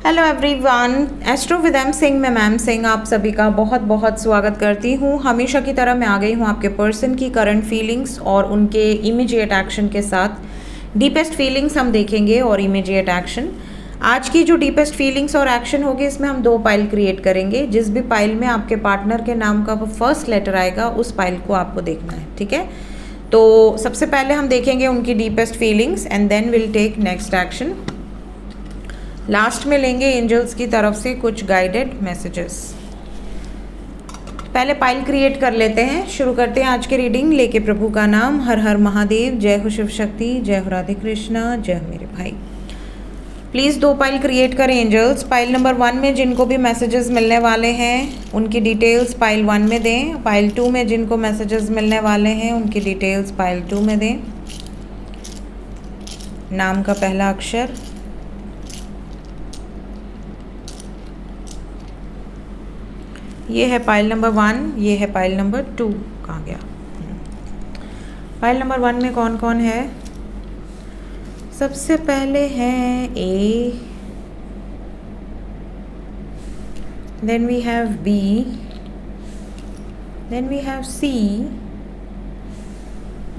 Hello everyone, astro with M Singh में ma'am Singh आप सभी का बहुत बहुत स्वागत करती हूँ। हमेशा की तरह मैं आ गई हूँ आपके पर्सन की करंट फीलिंग्स और उनके इमीडिएट एक्शन के साथ। डीपेस्ट फीलिंग्स हम देखेंगे और इमीडिएट एक्शन। आज की जो डीपेस्ट फीलिंग्स और एक्शन होगी इसमें हम 2 पाइल क्रिएट करेंगे। जिस भी पाइल में आपके पार्टनर के नाम का फर्स्ट लेटर आएगा उस पाइल को आपको देखना है, ठीक है। तो सबसे पहले हम देखेंगे उनकी deepest feelings and then will take next action. Last में लेंगे एंजल्स की तरफ से कुछ गाइडेड मैसेजेस। पहले पाइल क्रिएट कर लेते हैं, शुरू करते हैं आज की रीडिंग। लेके प्रभु का नाम, हर हर महादेव, जय हो शिव शक्ति, जय हो राधे कृष्णा, जय हो मेरे भाई। प्लीज़ 2 पाइल क्रिएट करें एंजल्स। पाइल नंबर 1 में जिनको भी मैसेजेस मिलने वाले हैं उनकी डिटेल्स पाइल 1 में दें। पाइल 2 में जिनको मैसेजेस मिलने वाले हैं उनकी डिटेल्स पाइल 2 में दें। नाम का पहला अक्षर, ये है पाइल नंबर 1, ये है पाइल नंबर 2। कहाँ गया? पाइल नंबर 1 में कौन कौन है? सबसे पहले है A, then we have B, then we have C,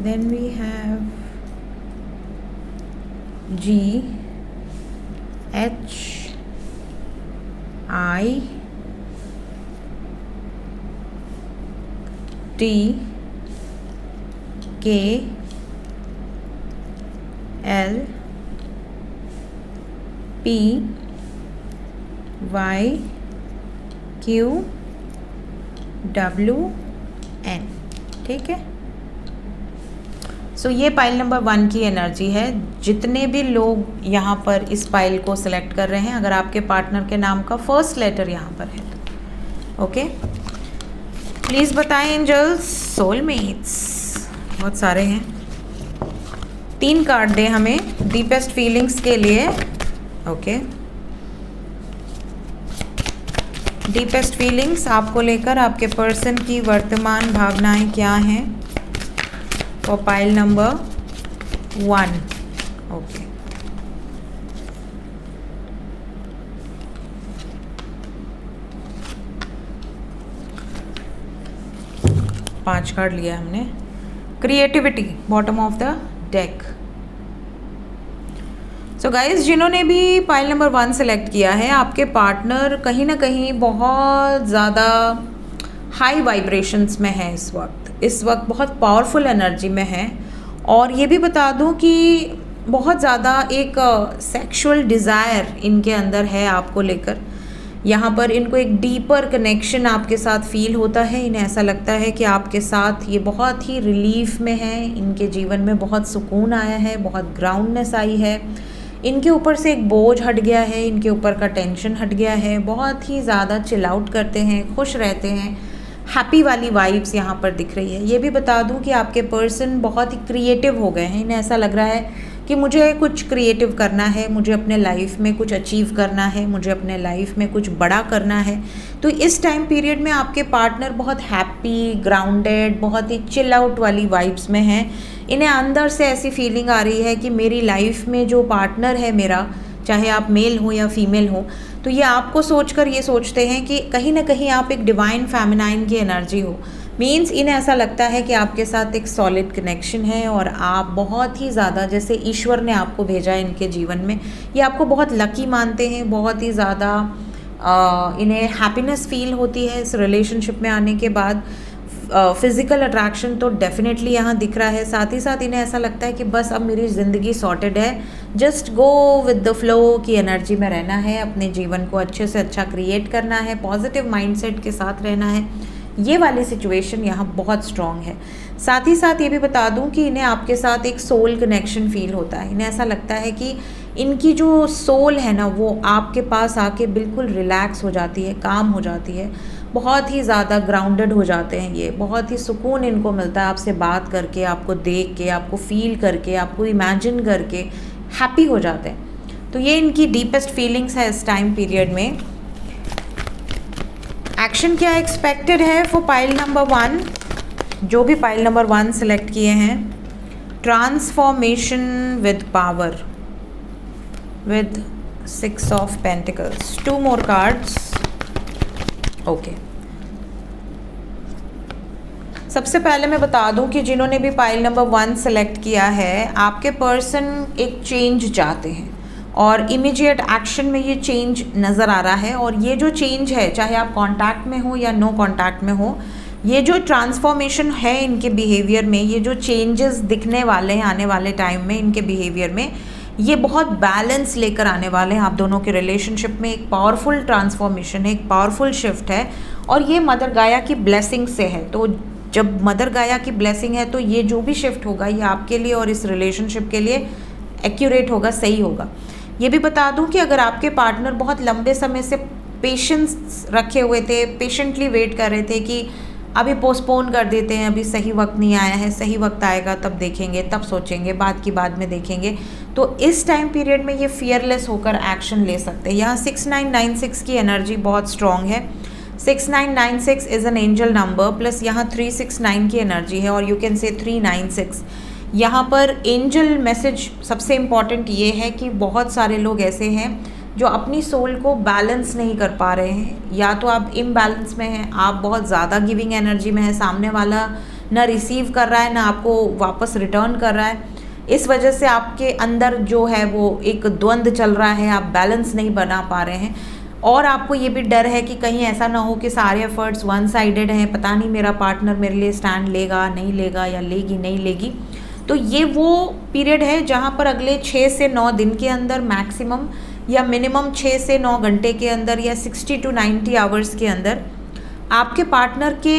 then we have G, H, I, T, K, L, P, Y, Q, W, N, ठीक है। सो ये पाइल नंबर 1 की एनर्जी है। जितने भी लोग यहाँ पर इस पाइल को सिलेक्ट कर रहे हैं, अगर आपके पार्टनर के नाम का फर्स्ट लेटर यहाँ पर है तो ओके। प्लीज़ बताएं एंजल्स, सोलमेट्स बहुत सारे हैं। 3 कार्ड दें हमें डीपेस्ट फीलिंग्स के लिए, ओके। डीपेस्ट फीलिंग्स आपको लेकर आपके पर्सन की वर्तमान भावनाएं क्या हैं और पाइल नंबर 1, ओके। पांच कार्ड लिया हमने। Creativity bottom of the deck. So guys, जिन्होंने भी पाइल नंबर 1 सेलेक्ट किया है, आपके पार्टनर कहीं ना कहीं बहुत ज़्यादा हाई वाइब्रेशंस में है इस वक्त बहुत पावरफुल एनर्जी में है। और ये भी बता दूं कि बहुत ज़्यादा एक सेक्सुअल डिज़ायर इनके अंदर है आपको लेकर। यहाँ पर इनको एक डीपर कनेक्शन आपके साथ फील होता है। इन्हें ऐसा लगता है कि आपके साथ ये बहुत ही रिलीफ में है, इनके जीवन में बहुत सुकून आया है, बहुत ग्राउंडनेस आई है, इनके ऊपर से एक बोझ हट गया है, इनके ऊपर का टेंशन हट गया है, बहुत ही ज़्यादा चिल आउट करते हैं, खुश रहते हैं, हैप्पी वाली वाइब्स यहाँ पर दिख रही है। ये भी बता दूँ कि आपके पर्सन बहुत ही क्रिएटिव हो गए हैं। इन्हें ऐसा लग रहा है कि मुझे कुछ क्रिएटिव करना है, मुझे अपने लाइफ में कुछ अचीव करना है, मुझे अपने लाइफ में कुछ बड़ा करना है। तो इस टाइम पीरियड में आपके पार्टनर बहुत हैप्पी, ग्राउंडेड, बहुत ही चिल आउट वाली वाइब्स में हैं। इन्हें अंदर से ऐसी फीलिंग आ रही है कि मेरी लाइफ में जो पार्टनर है मेरा, चाहे आप मेल हो या फीमेल हो, तो ये आपको सोचकर ये सोचते हैं कि कहीं ना कहीं आप एक डिवाइन फेमिनाइन की एनर्जी हो। मीन्स इन्हें ऐसा लगता है कि आपके साथ एक सॉलिड कनेक्शन है और आप बहुत ही ज़्यादा, जैसे ईश्वर ने आपको भेजा है इनके जीवन में, ये आपको बहुत लकी मानते हैं। बहुत ही ज़्यादा इन्हें हैप्पीनेस फील होती है इस रिलेशनशिप में आने के बाद। फिज़िकल अट्रैक्शन तो डेफिनेटली यहाँ दिख रहा है। साथ ही साथ इन्हें ऐसा लगता है कि बस अब मेरी ज़िंदगी सॉर्टेड है, just go with the flow की एनर्जी में रहना है, अपने जीवन को अच्छे से अच्छा क्रिएट करना है, पॉजिटिव माइंडसेट के साथ रहना है। ये वाली सिचुएशन यहाँ बहुत स्ट्रॉन्ग है। साथ ही साथ ये भी बता दूँ कि इन्हें आपके साथ एक सोल कनेक्शन फील होता है। इन्हें ऐसा लगता है कि इनकी जो सोल है ना, वो आपके पास आके बिल्कुल रिलैक्स हो जाती है, काम हो जाती है, बहुत ही ज़्यादा ग्राउंडेड हो जाते हैं। ये बहुत ही सुकून इनको मिलता है आपसे बात करके, आपको देख के, आपको फील करके, आपको इमेजिन करके हैप्पी हो जाते हैं। तो ये इनकी डीपेस्ट फीलिंग्स है इस टाइम पीरियड में। एक्शन क्या एक्सपेक्टेड है फॉर पाइल नंबर 1? जो भी पाइल नंबर 1 सेलेक्ट किए हैं, transformation with power, with 6 of pentacles, 2 more cards. Okay, सबसे पहले मैं बता दूं कि जिन्होंने भी पाइल नंबर 1 सेलेक्ट किया है, आपके पर्सन एक चेंज चाहते हैं और इमीडिएट एक्शन में ये चेंज नज़र आ रहा है। और ये जो चेंज है, चाहे आप कांटेक्ट में हो या नो कांटेक्ट में हो, ये जो ट्रांसफॉर्मेशन है इनके बिहेवियर में, ये जो चेंजेस दिखने वाले हैं आने वाले टाइम में इनके बिहेवियर में, ये बहुत बैलेंस लेकर आने वाले हैं आप दोनों के रिलेशनशिप में। एक पावरफुल ट्रांसफॉर्मेशन है, एक पावरफुल शिफ्ट है और ये मदर गाया की ब्लेसिंग से है। तो जब मदर गाया की ब्लेसिंग है तो ये जो भी शिफ्ट होगा ये आपके लिए और इस रिलेशनशिप के लिए एक्यूरेट होगा, सही होगा। ये भी बता दूं कि अगर आपके पार्टनर बहुत लंबे समय से पेशेंस रखे हुए थे, पेशेंटली वेट कर रहे थे कि अभी पोस्टपोन कर देते हैं, अभी सही वक्त नहीं आया है, सही वक्त आएगा तब देखेंगे, तब सोचेंगे, बात की बाद में देखेंगे, तो इस टाइम पीरियड में ये फियरलेस होकर एक्शन ले सकते हैं। यहाँ 6996 की एनर्जी बहुत स्ट्रॉन्ग है। 6996 is an angel number, plus यहाँ 369 की एनर्जी है और यू कैन से 396। यहाँ पर एंजल मैसेज सबसे इम्पॉर्टेंट ये है कि बहुत सारे लोग ऐसे हैं जो अपनी सोल को बैलेंस नहीं कर पा रहे हैं। या तो आप इम्बैलेंस में हैं, आप बहुत ज़्यादा गिविंग एनर्जी में है, सामने वाला ना रिसीव कर रहा है ना आपको वापस रिटर्न कर रहा है। इस वजह से आपके अंदर जो है वो एक द्वंद्व चल रहा है, आप बैलेंस नहीं बना पा रहे हैं। और आपको ये भी डर है कि कहीं ऐसा ना हो कि सारे एफर्ट्स वन साइडेड हैं, पता नहीं मेरा पार्टनर मेरे लिए स्टैंड लेगा नहीं लेगा या लेगी नहीं लेगी। तो ये वो पीरियड है जहाँ पर अगले 6 से 9 दिन के अंदर मैक्सिमम या मिनिमम 6 से 9 घंटे के अंदर या 60 to 90 आवर्स के अंदर आपके पार्टनर के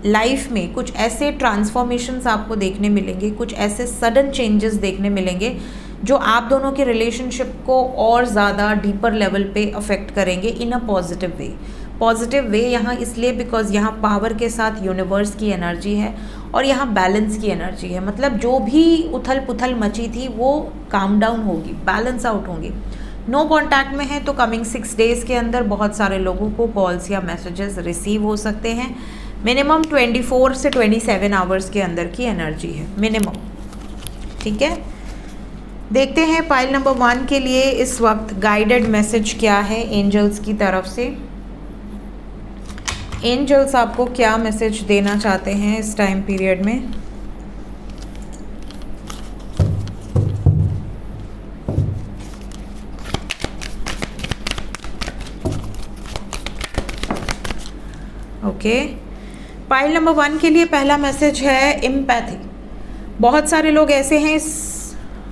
लाइफ में कुछ ऐसे ट्रांसफॉर्मेशंस आपको देखने मिलेंगे, कुछ ऐसे सडन चेंजेस देखने मिलेंगे जो आप दोनों के रिलेशनशिप को और ज़्यादा डीपर लेवल पे अफेक्ट करेंगे इन a positive way. Positive way यहाँ इसलिए बिकॉज यहाँ पावर के साथ यूनिवर्स की एनर्जी है और यहाँ बैलेंस की एनर्जी है। मतलब जो भी उथल पुथल मची थी वो काम डाउन होगी, बैलेंस आउट होंगी। नो कांटेक्ट में है तो कमिंग 6 डेज़ के अंदर बहुत सारे लोगों को कॉल्स या मैसेजेस रिसीव हो सकते हैं। मिनिमम 24 से 27 आवर्स के अंदर की एनर्जी है मिनिमम, ठीक है। देखते हैं पाइल नंबर 1 के लिए इस वक्त गाइडेड मैसेज क्या है एंजल्स की तरफ से। एंजल्स आपको क्या मैसेज देना चाहते हैं इस टाइम पीरियड में। ओके, पाइल नंबर 1 के लिए पहला मैसेज है एम्पैथी। बहुत सारे लोग ऐसे हैं इस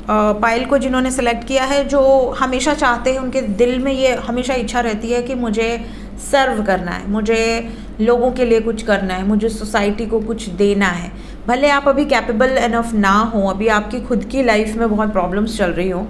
पाइल को जिन्होंने सेलेक्ट किया है जो हमेशा चाहते हैं, उनके दिल में ये हमेशा इच्छा रहती है कि मुझे सर्व करना है, मुझे लोगों के लिए कुछ करना है, मुझे सोसाइटी को कुछ देना है। भले आप अभी कैपेबल एनफ ना हो, अभी आपकी खुद की लाइफ में बहुत प्रॉब्लम्स चल रही हो,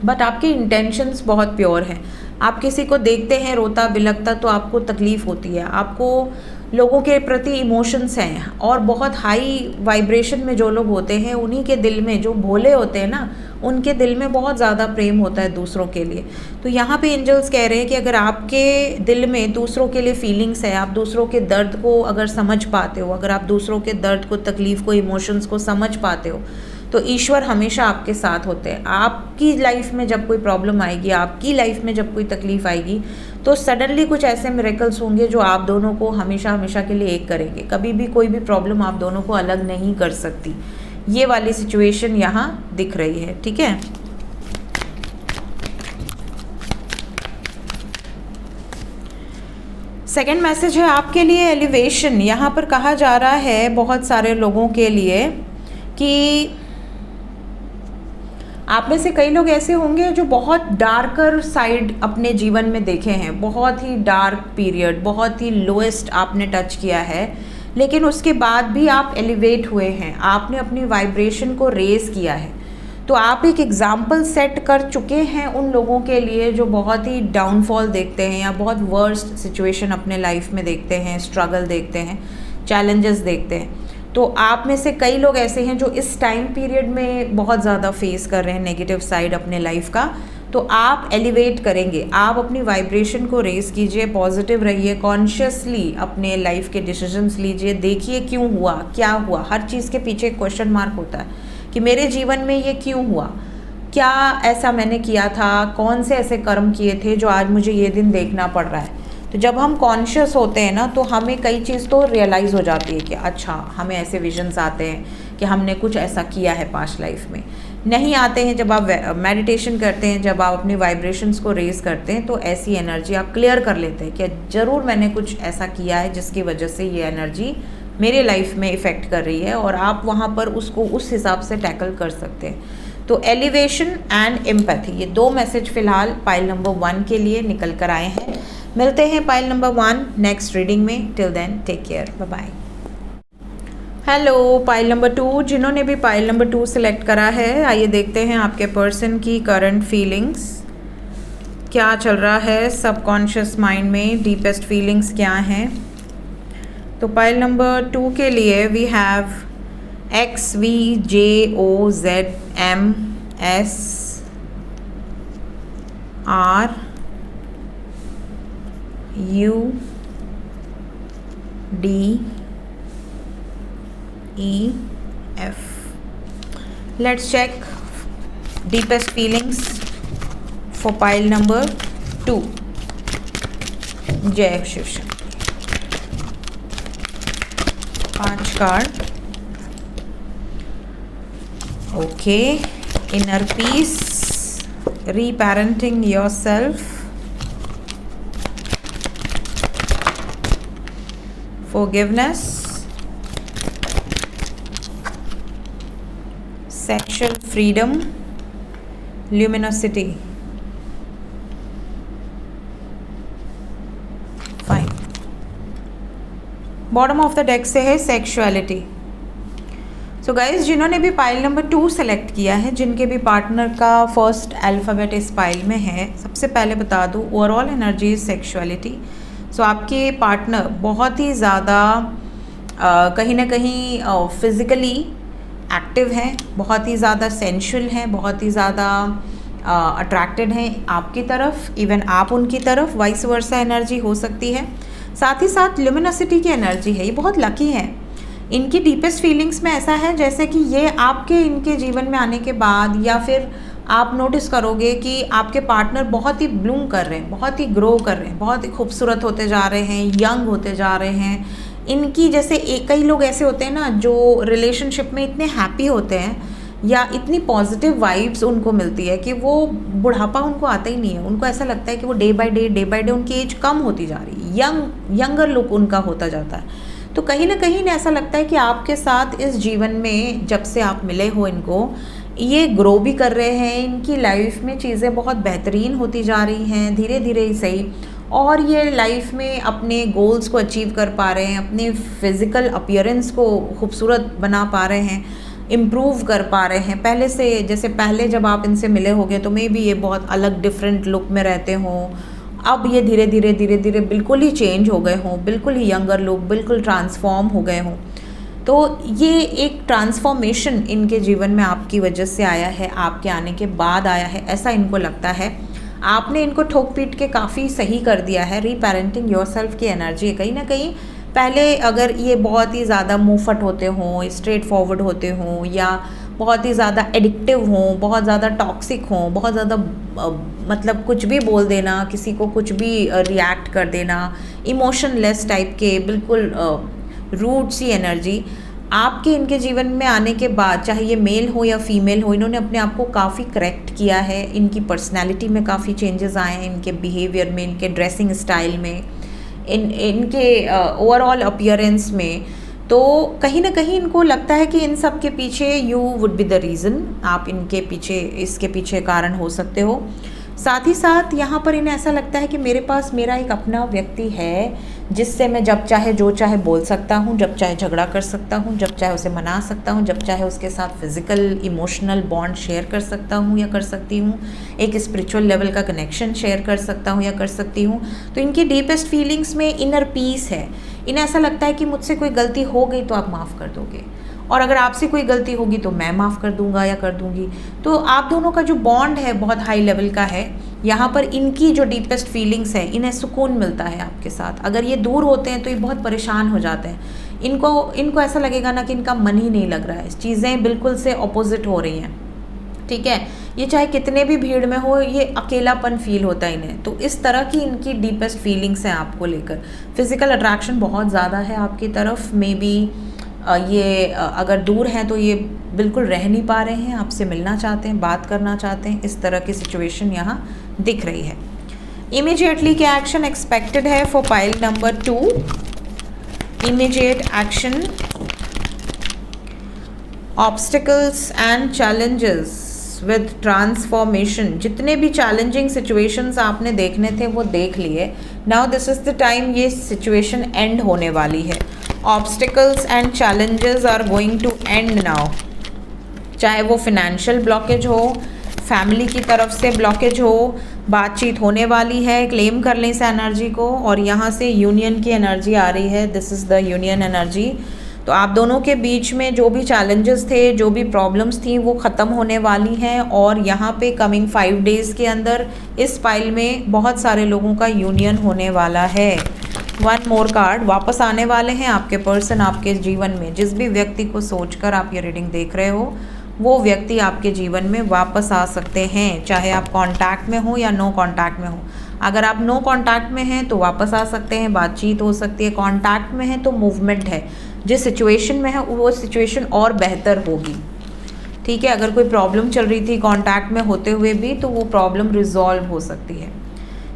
बट आपके इंटेंशंस बहुत प्योर हैं। आप किसी को देखते हैं रोता बिलखता तो आपको तकलीफ़ होती है, आपको लोगों के प्रति इमोशंस हैं और बहुत हाई वाइब्रेशन में जो लोग होते हैं उन्हीं के दिल में, जो भोले होते हैं ना, उनके दिल में बहुत ज़्यादा प्रेम होता है दूसरों के लिए। तो यहाँ पे एंजल्स कह रहे हैं कि अगर आपके दिल में दूसरों के लिए फीलिंग्स है, आप दूसरों के दर्द को अगर समझ पाते हो, अगर आप दूसरों के दर्द को, तकलीफ़ को, इमोशंस को समझ पाते हो, तो ईश्वर हमेशा आपके साथ होते हैं। आपकी लाइफ में जब कोई प्रॉब्लम आएगी, आपकी लाइफ में जब कोई तकलीफ़ आएगी, तो सडनली कुछ ऐसे मिरेकल्स होंगे जो आप दोनों को हमेशा हमेशा के लिए एक करेंगे। कभी भी कोई भी प्रॉब्लम आप दोनों को अलग नहीं कर सकती। ये वाली सिचुएशन यहाँ दिख रही है, ठीक है। सेकेंड मैसेज है आपके लिए एलिवेशन। यहाँ पर कहा जा रहा है बहुत सारे लोगों के लिए कि आप में से कई लोग ऐसे होंगे जो बहुत डार्कर साइड अपने जीवन में देखे हैं, बहुत ही डार्क पीरियड, बहुत ही लोएस्ट आपने टच किया है, लेकिन उसके बाद भी आप एलिवेट हुए हैं, आपने अपनी वाइब्रेशन को रेज किया है। तो आप एक एग्जाम्पल सेट कर चुके हैं उन लोगों के लिए जो बहुत ही डाउनफॉल देखते हैं या बहुत वर्स्ट सिचुएशन अपने लाइफ में देखते हैं, स्ट्रगल देखते हैं, चैलेंजेस देखते हैं। तो आप में से कई लोग ऐसे हैं जो इस टाइम पीरियड में बहुत ज़्यादा फेस कर रहे हैं नेगेटिव साइड अपने लाइफ का। तो आप एलिवेट करेंगे, आप अपनी वाइब्रेशन को रेज कीजिए, पॉजिटिव रहिए, कॉन्शियसली अपने लाइफ के डिसीजंस लीजिए, देखिए क्यों हुआ, क्या हुआ। हर चीज़ के पीछे एक क्वेश्चन मार्क होता है कि मेरे जीवन में ये क्यों हुआ, क्या ऐसा मैंने किया था, कौन से ऐसे कर्म किए थे जो आज मुझे ये दिन देखना पड़ रहा है। तो जब हम कॉन्शियस होते हैं ना तो हमें कई चीज़ तो रियलाइज़ हो जाती है कि अच्छा हमें ऐसे विजन्स आते हैं कि हमने कुछ ऐसा किया है पास्ट लाइफ में। नहीं आते हैं जब आप मेडिटेशन करते हैं, जब आप अपनी वाइब्रेशंस को रेज करते हैं तो ऐसी एनर्जी आप क्लियर कर लेते हैं कि ज़रूर मैंने कुछ ऐसा किया है जिसकी वजह से ये एनर्जी मेरे लाइफ में इफ़ेक्ट कर रही है, और आप वहाँ पर उसको उस हिसाब से टैकल कर सकते हैं। तो एलिवेशन एंड एम्पैथी, ये 2 मैसेज फ़िलहाल पाइल नंबर 1 के लिए निकल कर आए हैं। मिलते हैं पाइल नंबर 1 नेक्स्ट रीडिंग में। Till then take care, bye bye. Hello pile number 2, जिन्होंने भी पाइल नंबर 2 सिलेक्ट करा है, आइए देखते हैं आपके पर्सन की करंट फीलिंग्स क्या चल रहा है सबकॉन्शियस माइंड में, डीपेस्ट फीलिंग्स क्या हैं। तो पाइल नंबर 2 के लिए we have XVJOZMSRUDEF. Let's check deepest feelings for pile number 2. जय Shiv Shakti. 5 card. Okay, inner peace, reparenting yourself, forgiveness, sexual freedom, luminosity. Fine. Bottom of the deck से है sexuality. So guys, जिन्होंने भी पाइल नंबर 2 सेलेक्ट किया है, जिनके भी partner का फर्स्ट अल्फ़ाबेट इस पाइल में है, सबसे पहले बता दूँ ओवरऑल एनर्जी इज सेक्सुअलिटी। सो आपके पार्टनर बहुत ही ज़्यादा कहीं ना कहीं फिज़िकली एक्टिव हैं, बहुत ही ज़्यादा सेंशुअल हैं, बहुत ही ज़्यादा अट्रैक्टेड हैं आपकी तरफ, इवन आप उनकी तरफ, वाइस वर्सा एनर्जी हो सकती है। साथ ही साथ ल्यूमिनोसिटी की एनर्जी है, ये बहुत लकी हैं। इनकी डीपेस्ट फीलिंग्स में ऐसा है जैसे कि ये आपके इनके जीवन में आने के बाद, या फिर आप नोटिस करोगे कि आपके पार्टनर बहुत ही ब्लूम कर रहे हैं, बहुत ही ग्रो कर रहे हैं, बहुत ही खूबसूरत होते जा रहे हैं, यंग होते जा रहे हैं। इनकी जैसे कई लोग ऐसे होते हैं ना जो रिलेशनशिप में इतने हैप्पी होते हैं या इतनी पॉजिटिव वाइब्स उनको मिलती है कि वो बुढ़ापा उनको आता ही नहीं है। उनको ऐसा लगता है कि वो डे बाय डे उनकी एज कम होती जा रही है, यंगर लुक उनका होता जाता है। तो कहीं ना कहीं ऐसा लगता है कि आपके साथ इस जीवन में जब से आप मिले हो इनको, ये ग्रो भी कर रहे हैं, इनकी लाइफ में चीज़ें बहुत बेहतरीन होती जा रही हैं धीरे धीरे ही सही, और ये लाइफ में अपने गोल्स को अचीव कर पा रहे हैं, अपने फिज़िकल अपीयरेंस को खूबसूरत बना पा रहे हैं, इम्प्रूव कर पा रहे हैं पहले से। जैसे पहले जब आप इनसे मिले होंगे तो मे बी ये बहुत अलग डिफरेंट लुक में रहते हों, अब ये धीरे धीरे बिल्कुल ही चेंज हो गए हों, बिल्कुल ही यंगर लुक, बिल्कुल ट्रांसफॉर्म हो गए हों। तो ये एक ट्रांसफॉर्मेशन इनके जीवन में आपकी वजह से आया है, आपके आने के बाद आया है, ऐसा इनको लगता है। आपने इनको ठोक पीट के काफ़ी सही कर दिया है। रीपेरेंटिंग योरसेल्फ की एनर्जी है कहीं ना कहीं। पहले अगर ये बहुत ही ज़्यादा मुँहफट होते हों, स्ट्रेट फॉरवर्ड होते हों, या बहुत ही ज़्यादा एडिक्टिव हों, बहुत ज़्यादा टॉक्सिक हों, बहुत ज़्यादा मतलब कुछ भी बोल देना, किसी को कुछ भी रिएक्ट कर देना, इमोशनलेस टाइप के, बिल्कुल रूड सी एनर्जी, आपके इनके जीवन में आने के बाद, चाहे ये मेल हो या फीमेल हो, इन्होंने अपने आप को काफ़ी करेक्ट किया है। इनकी पर्सनैलिटी में काफ़ी चेंजेस आए हैं, इनके बिहेवियर में, इनके ड्रेसिंग स्टाइल में, इनके ओवरऑल अपीयरेंस में। तो कहीं ना कहीं इनको लगता है कि इन सब के पीछे you would be the reason, आप इनके पीछे, इसके पीछे कारण हो सकते हो। साथ ही साथ यहाँ पर इन्हें ऐसा लगता है कि मेरे पास मेरा एक अपना व्यक्ति है जिससे मैं जब चाहे जो चाहे बोल सकता हूँ, जब चाहे झगड़ा कर सकता हूँ, जब चाहे उसे मना सकता हूँ, जब चाहे उसके साथ फिज़िकल इमोशनल बॉन्ड शेयर कर सकता हूँ या कर सकती हूँ, एक स्पिरिचुअल लेवल का कनेक्शन शेयर कर सकता हूँ या कर सकती हूँ। तो इनकी डीपेस्ट फीलिंग्स में इनर पीस है। इन्हें ऐसा लगता है कि मुझसे कोई गलती हो गई तो आप माफ़ कर दोगे, और अगर आपसे कोई गलती होगी तो मैं माफ़ कर दूंगा या कर दूंगी। तो आप दोनों का जो बॉन्ड है बहुत हाई लेवल का है। यहाँ पर इनकी जो डीपेस्ट फीलिंग्स है, इन्हें सुकून मिलता है आपके साथ। अगर ये दूर होते हैं तो ये बहुत परेशान हो जाते हैं। इनको ऐसा लगेगा ना कि इनका मन ही नहीं लग रहा है, चीज़ें बिल्कुल से ऑपोजिट हो रही हैं। ठीक है। ये चाहे कितने भी भीड़ में हो, ये अकेलापन फील होता है इन्हें। तो इस तरह की इनकी डीपेस्ट फीलिंग्स हैं आपको लेकर। फिज़िकल अट्रैक्शन बहुत ज़्यादा है आपकी तरफ। मे बी ये अगर दूर हैं तो ये बिल्कुल रह नहीं पा रहे हैं, आपसे मिलना चाहते हैं, बात करना चाहते हैं। इस तरह की सिचुएशन यहाँ दिख रही है। इमीडिएटली क्या एक्शन एक्सपेक्टेड है for pile number 2? Immediate action, obstacles and challenges with transformation. जितने भी चैलेंजिंग सिचुएशंस आपने देखने थे वो देख लिए। Now this is the time, ये सिचुएशन एंड होने वाली है। Obstacles and challenges are going to end now. चाहे वो फिनेंशियल ब्लॉकेज हो, फैमिली की तरफ से ब्लॉकेज हो, बातचीत होने वाली है। क्लेम कर लें इस एनर्जी को। और यहाँ से यूनियन की एनर्जी आ रही है। This is the union energy. तो आप दोनों के बीच में जो भी चैलेंजेस थे, जो भी प्रॉब्लम्स थी, वो ख़त्म होने वाली हैं। और यहाँ पे कमिंग 5 डेज़ के अंदर इस पाइल में बहुत सारे लोगों का यूनियन होने वाला है। 1 मोर कार्ड वापस आने वाले हैं आपके पर्सन आपके जीवन में। जिस भी व्यक्ति को सोचकर आप ये रीडिंग देख रहे हो, वो व्यक्ति आपके जीवन में वापस आ सकते हैं, चाहे आप कांटेक्ट में हो या नो कांटेक्ट में हो। अगर आप नो कांटेक्ट में हैं तो वापस आ सकते हैं, बातचीत हो सकती है। कांटेक्ट में है तो मूवमेंट है। जिस सिचुएशन में है वो सिचुएशन और बेहतर होगी, ठीक है। अगर कोई प्रॉब्लम चल रही थी कांटेक्ट में होते हुए भी, तो वो प्रॉब्लम रिजॉल्व हो सकती है।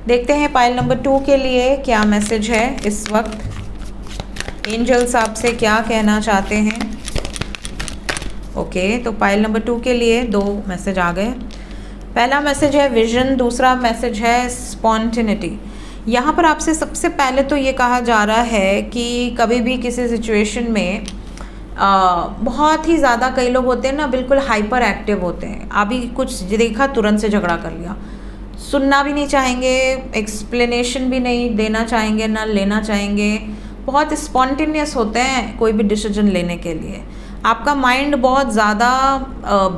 देखते हैं पाइल नंबर 2 के लिए क्या मैसेज है इस वक्त। एंजल्स आपसे क्या कहना चाहते हैं? ओके, तो पाइल नंबर 2 के लिए 2 मैसेज आ गए। पहला मैसेज है विजन, दूसरा मैसेज है स्पॉन्टेनिटी। यहाँ पर आपसे सबसे पहले तो ये कहा जा रहा है कि कभी भी किसी सिचुएशन में बहुत ही ज़्यादा, कई लोग होते हैं ना बिल्कुल हाइपर एक्टिव होते हैं। अभी कुछ देखा तुरंत से झगड़ा कर लिया, सुनना भी नहीं चाहेंगे, एक्सप्लेनेशन भी नहीं देना चाहेंगे, ना लेना चाहेंगे। बहुत स्पॉन्टेनियस होते हैं कोई भी डिसीजन लेने के लिए। आपका माइंड बहुत ज़्यादा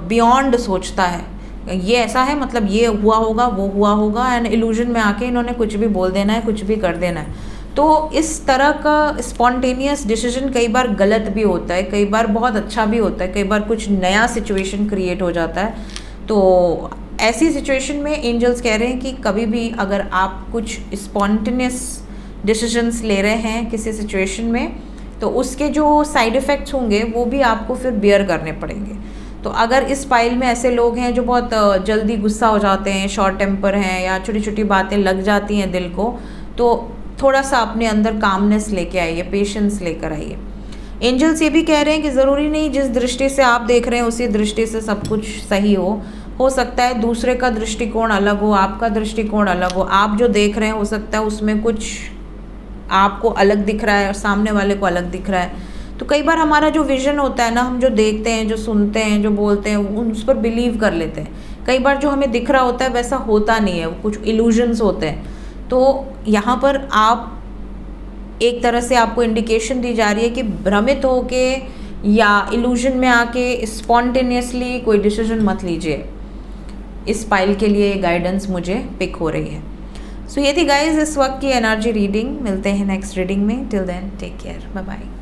बियॉन्ड सोचता है। ये ऐसा है, मतलब ये हुआ होगा, वो हुआ होगा, एंड इल्यूजन में आके इन्होंने कुछ भी बोल देना है, कुछ भी कर देना है। तो इस तरह का स्पॉन्टेनियस डिसीजन कई बार गलत भी होता है, कई बार बहुत अच्छा भी होता है, कई बार कुछ नया सिचुएशन क्रिएट हो जाता है। तो ऐसी सिचुएशन में एंजल्स कह रहे हैं कि कभी भी अगर आप कुछ स्पॉन्टेनियस डिसीजंस ले रहे हैं किसी सिचुएशन में, तो उसके जो साइड इफ़ेक्ट्स होंगे वो भी आपको फिर बियर करने पड़ेंगे। तो अगर इस पाइल में ऐसे लोग हैं जो बहुत जल्दी गुस्सा हो जाते हैं, शॉर्ट टेम्पर हैं, या छोटी छोटी बातें लग जाती हैं दिल को, तो थोड़ा सा अपने अंदर कामनेस लेके आइए, पेशेंस लेकर आइए। एंजल्स ये भी कह रहे हैं कि ज़रूरी नहीं जिस दृष्टि से आप देख रहे हैं उसी दृष्टि से सब कुछ सही हो सकता है दूसरे का दृष्टिकोण अलग हो, आपका दृष्टिकोण अलग हो। आप जो देख रहे हैं हो सकता है उसमें कुछ आपको अलग दिख रहा है और सामने वाले को अलग दिख रहा है। तो कई बार हमारा जो विज़न होता है ना, हम जो देखते हैं, जो सुनते हैं, जो बोलते हैं, उस पर बिलीव कर लेते हैं। कई बार जो हमें दिख रहा होता है वैसा होता नहीं है, कुछ इल्यूजन्स होते हैं। तो यहाँ पर आप एक तरह से आपको इंडिकेशन दी जा रही है कि भ्रमित होके या इल्यूजन में आके स्पॉन्टेनियसली कोई डिसीजन मत लीजिए। इस पाइल के लिए गाइडेंस मुझे पिक हो रही है। सो ये थी गाइज इस वक्त की एनर्जी रीडिंग। मिलते हैं नेक्स्ट रीडिंग में। Till then take care, bye bye.